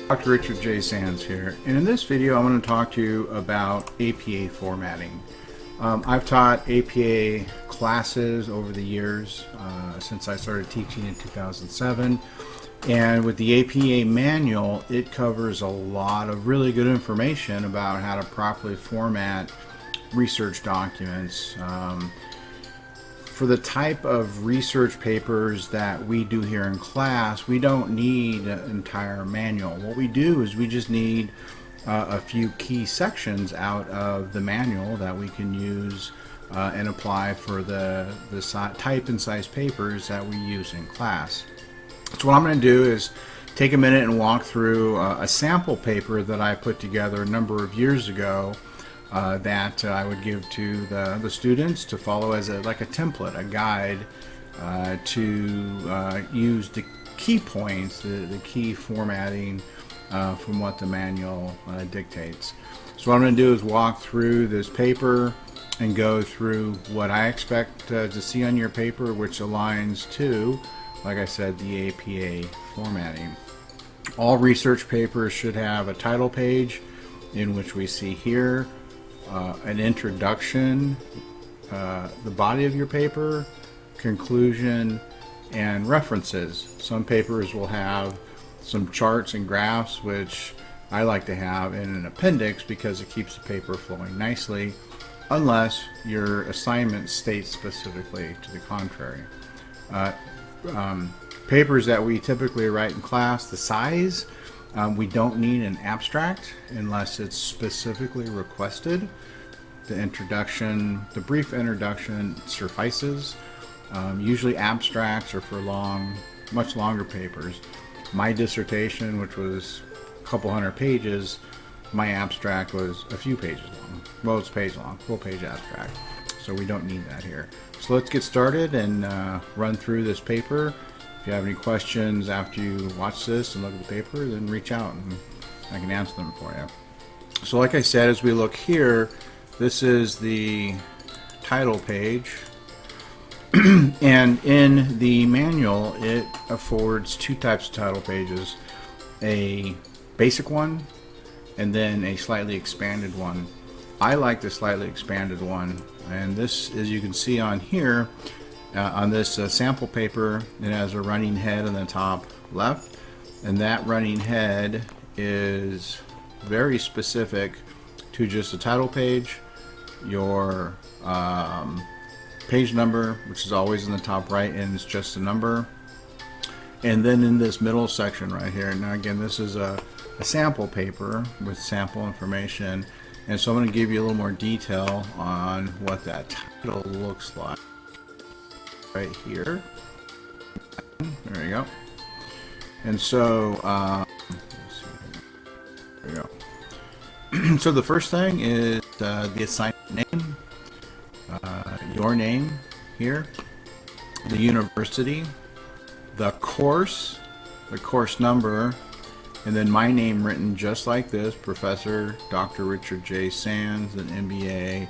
Dr. Richard J. Sands here, and in this video I'm going to talk to you about APA formatting. I've taught APA classes over the years since I started teaching in 2007, and with the APA manual it covers a lot of really good information about how to properly format research documents. For the type of research papers that we do here in class, we don't need an entire manual. What we do is we just need a few key sections out of the manual that we can use and apply for the type and size papers that we use in class. So what I'm going to do is take a minute and walk through a sample paper that I put together a number of years ago that I would give to the students to follow as like a template, a guide to use the key points, the key formatting from what the manual dictates. So what I'm going to do is walk through this paper and go through what I expect to see on your paper, which aligns to, like I said, the APA formatting. All research papers should have a title page in which we see here an introduction, the body of your paper, conclusion, and references. Some papers will have some charts and graphs, which I like to have in an appendix because it keeps the paper flowing nicely, unless your assignment states specifically to the contrary. Papers that we typically write in class, the size, we don't need an abstract unless it's specifically requested. The introduction, the brief introduction suffices. Usually abstracts are for much longer papers. My dissertation, which was a couple hundred pages, my abstract was a few pages long. Well, it's page long, full page abstract. So we don't need that here. So let's get started and run through this paper. If you have any questions after you watch this and look at the paper, then reach out and I can answer them for you. So like I said, as we look here, this is the title page. And in the manual, it affords two types of title pages, a basic one and then a slightly expanded one. I like the slightly expanded one, and this, as you can see on here, on this sample paper, it has a running head on the top left, and that running head is very specific to just the title page, your page number, which is always in the top right and it's just a number, and then in this middle section right here, now again this is a sample paper with sample information, and so I'm going to give you a little more detail on what that title looks like right here. There you go. And so let's see here. There you go. So the first thing is the assignment name, your name here, the university, the course number, and then my name written just like this, Professor Dr. Richard J. Sands, an MBA,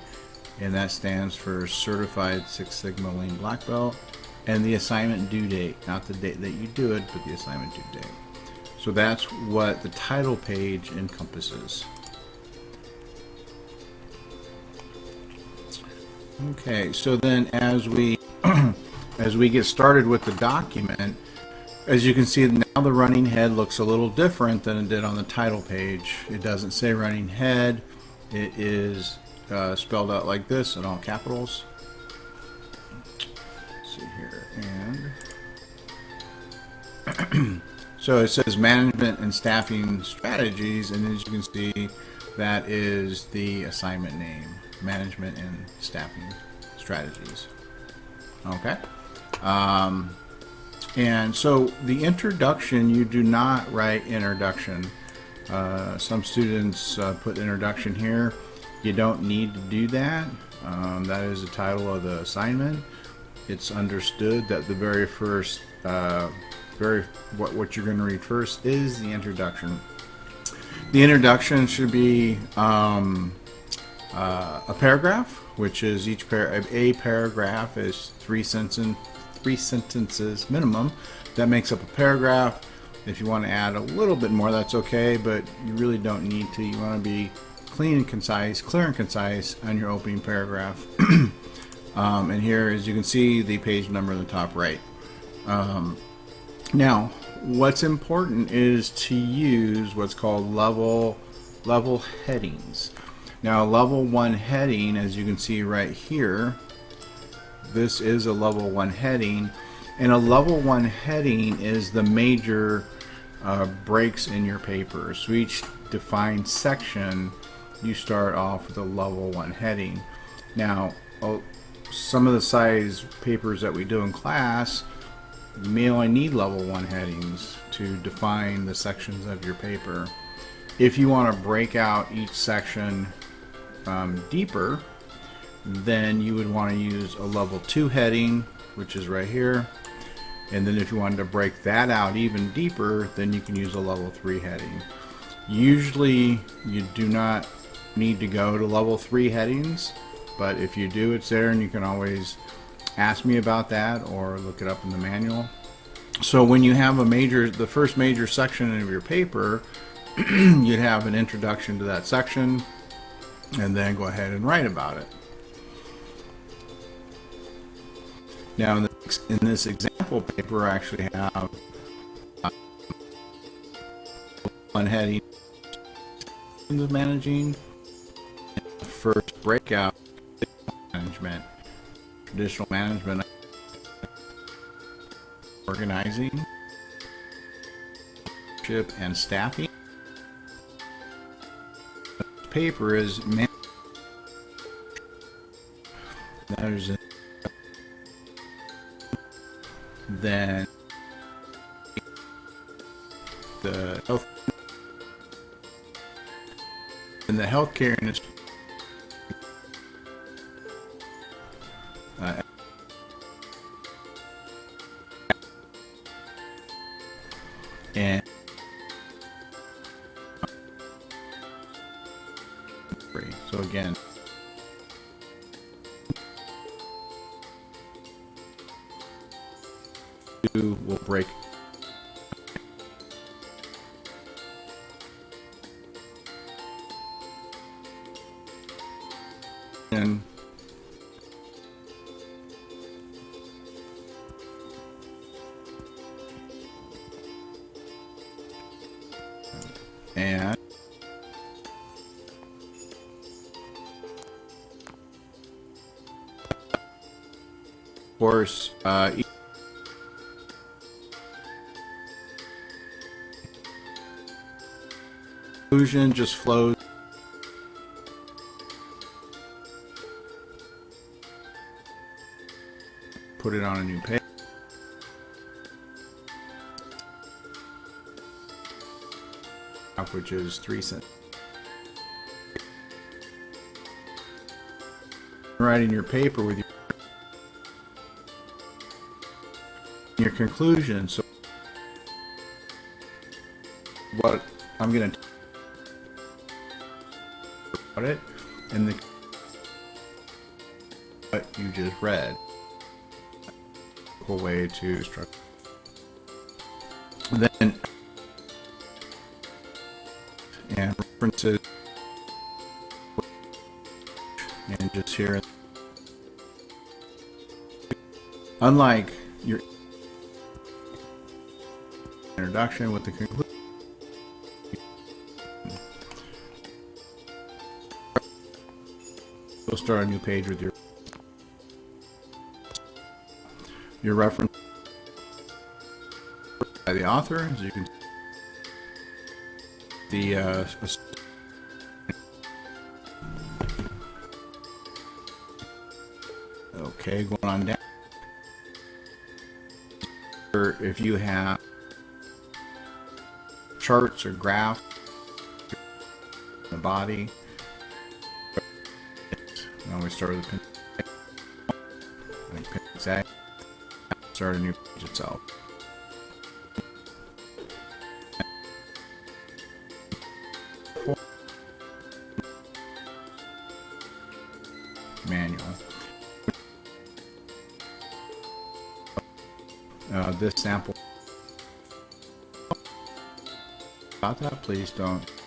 and that stands for Certified Six Sigma Lean Black Belt, and the assignment due date, not the date that you do it, but the assignment due date. So that's what the title page encompasses. Okay, so then as we get started with the document, as you can see now the running head looks a little different than it did on the title page. It doesn't say running head, it is spelled out like this in all capitals. Let's see here, and so it says management and staffing strategies, and as you can see that is the assignment name, management and staffing strategies. Okay. And so the introduction, you do not write introduction. Some students put introduction here. You don't need to do that. That is the title of the assignment. It's understood that the very first, what you're going to read first is the introduction. The introduction should be a paragraph, which is a paragraph is three sentences minimum. That makes up a paragraph. If you want to add a little bit more, that's okay, but you really don't need to. You want to be clean and concise, clear and concise on your opening paragraph. And here, as you can see, the page number in the top right. Now, what's important is to use what's called level headings. Now, level 1 heading, as you can see right here, this is a level 1 heading, and a level 1 heading is the major breaks in your paper. So each defined section, you start off with a level 1 heading. Now, some of the size papers that we do in class, you may only need level 1 headings to define the sections of your paper. If you want to break out each section deeper, then you would want to use a level 2 heading, which is right here. And then if you wanted to break that out even deeper, then you can use a level 3 heading. Usually you do not need to go to level 3 headings, but if you do, it's there, and you can always ask me about that or look it up in the manual. So when you have the first major section of your paper, you'd have an introduction to that section, and then go ahead and write about it. Now in this example paper, I actually have one heading of managing, first breakout, management, traditional management, organizing, leadership, and staffing. The paper is there's then the health in the healthcare industry. And so again, will break and of course conclusion just flows. Put it on a new page. Which is 3 cents. Writing your paper with your conclusion. So what I'm going to about it and what you just read. A way to structure. Then and references and just here. Unlike your introduction with the conclusion, you'll start a new page with your reference by the author, as you can see. Okay, going on down. Or if you have charts or graphs in the body, now we start with the appendix A. Start a new page itself. Manual. This sample about that, please don't